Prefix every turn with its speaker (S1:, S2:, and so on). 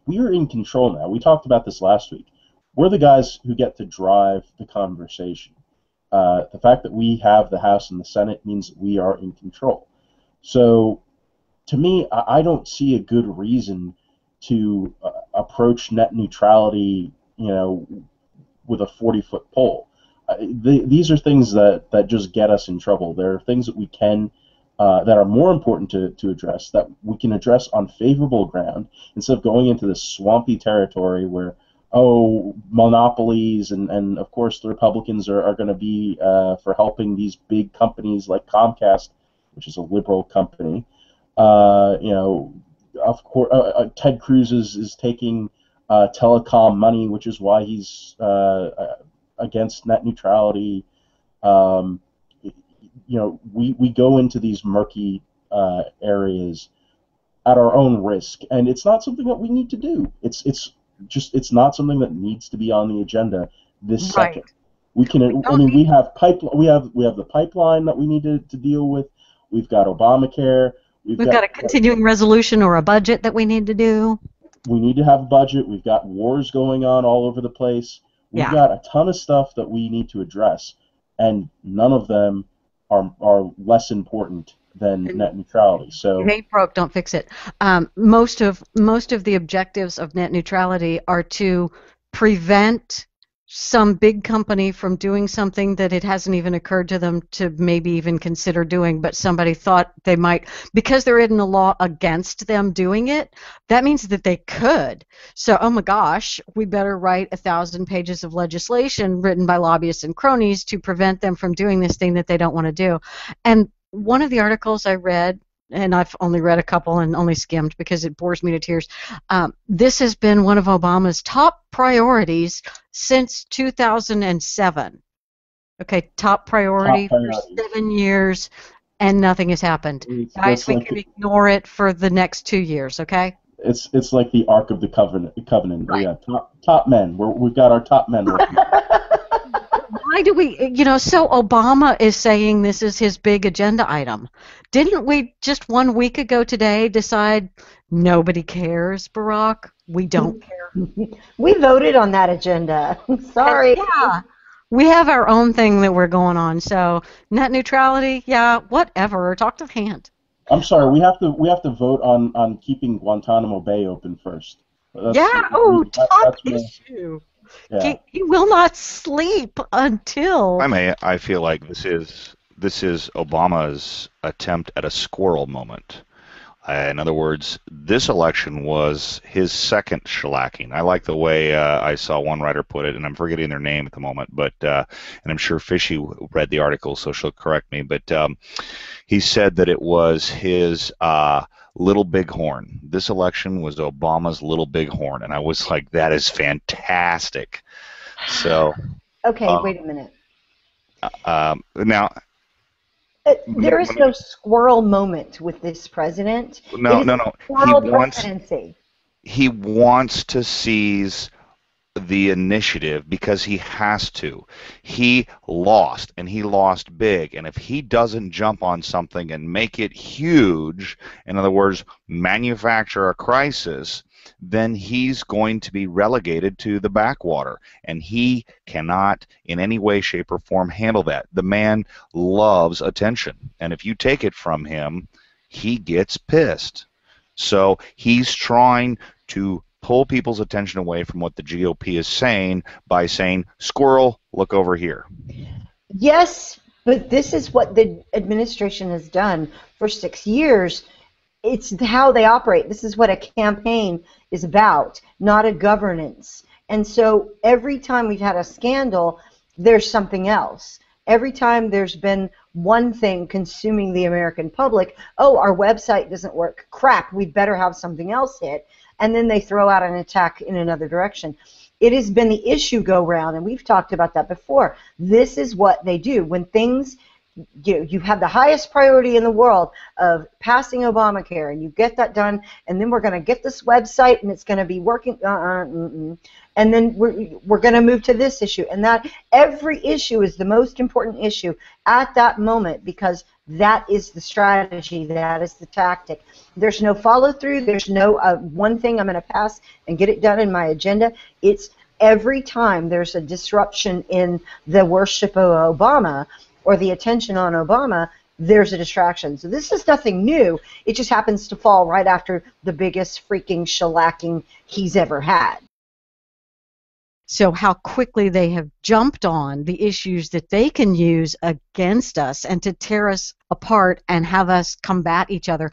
S1: we're in control now. We talked about this last week. We're the guys who get to drive the conversation. The fact that we have the House and the Senate means that we are in control. So, to me, I don't see a good reason to approach net neutrality, with a 40-foot pole. These are things that just get us in trouble. There are things that we can, that are more important to address, that we can address on favorable ground, instead of going into this swampy territory where, monopolies, and of course the Republicans are going to be for helping these big companies like Comcast, which is a liberal company. Of course, Ted Cruz is taking telecom money, which is why he's against net neutrality. We go into these murky areas at our own risk, and it's not something that we need to do. It's not something that needs to be on the agenda this second. We can. We have the pipeline that we need to deal with. We've got Obamacare.
S2: We've got a continuing resolution or a budget that we need to do.
S1: We need to have a budget. We've got wars going on all over the place. We've got a ton of stuff that we need to address, and none of them are less important than net neutrality. So
S2: it ain't broke, don't fix it. Most of the objectives of net neutrality are to prevent some big company from doing something that it hasn't even occurred to them to maybe even consider doing, but somebody thought they might, because there isn't a law against them doing it. That means that they could. So, oh my gosh, we better write 1,000 pages of legislation written by lobbyists and cronies to prevent them from doing this thing that they don't want to do. And one of the articles I read, and I've only read a couple and only skimmed because it bores me to tears, this has been one of Obama's top priorities since 2007. Okay, top priority for 7 years, and nothing has happened. Guys, we can ignore it for the next 2 years, okay?
S1: It's like the Ark of the Covenant.
S2: Right.
S1: Yeah, top men. We've got our top men working.
S2: Why do we, so Obama is saying this is his big agenda item. Didn't we just 1 week ago today decide nobody cares, Barack? We don't care.
S3: We voted on that agenda. Sorry.
S2: Yeah. We have our own thing that we're going on. So net neutrality, yeah, whatever. Talk to the hand.
S1: I'm sorry. We have to vote on keeping Guantanamo Bay open first.
S2: Top issue.
S1: Yeah.
S2: He will not sleep until.
S4: I feel like this is Obama's attempt at a squirrel moment. In other words, this election was his second shellacking. I like the way I saw one writer put it, and I'm forgetting their name at the moment, but and I'm sure Fishy read the article, so she'll correct me. But he said that it was his little bighorn. This election was Obama's little bighorn, and I was like, that is fantastic. So.
S3: Okay, wait a minute.
S4: Now.
S3: There is no squirrel moment with this president.
S4: No. He wants to seize the initiative because he has to. He lost, and he lost big. And if he doesn't jump on something and make it huge, in other words, manufacture a crisis, then he's going to be relegated to the backwater, and he cannot in any way, shape, or form handle that. The man loves attention, and if you take it from him, he gets pissed. So he's trying to pull people's attention away from what the GOP is saying by saying, squirrel, look over here.
S3: Yes, but this is what the administration has done for 6 years. It's how they operate. This is what a campaign is about, not a governance. And so every time we've had a scandal, there's something else. Every time there's been one thing consuming the American public, oh, our website doesn't work. Crap, we better have something else hit. And then they throw out an attack in another direction. It has been the issue go round, and we've talked about that before. This is what they do. When things you have the highest priority in the world of passing Obamacare, and you get that done, and then we're going to get this website, and it's going to be working, and then we're going to move to this issue, and that every issue is the most important issue at that moment, because that is the strategy, that is the tactic. There's no follow-through. There's no one thing I'm going to pass and get it done in my agenda. It's every time there's a disruption in the worship of Obama or the attention on Obama, there's a distraction. So this is nothing new. It just happens to fall right after the biggest freaking shellacking he's ever had.
S2: So how quickly they have jumped on the issues that they can use against us and to tear us apart and have us combat each other.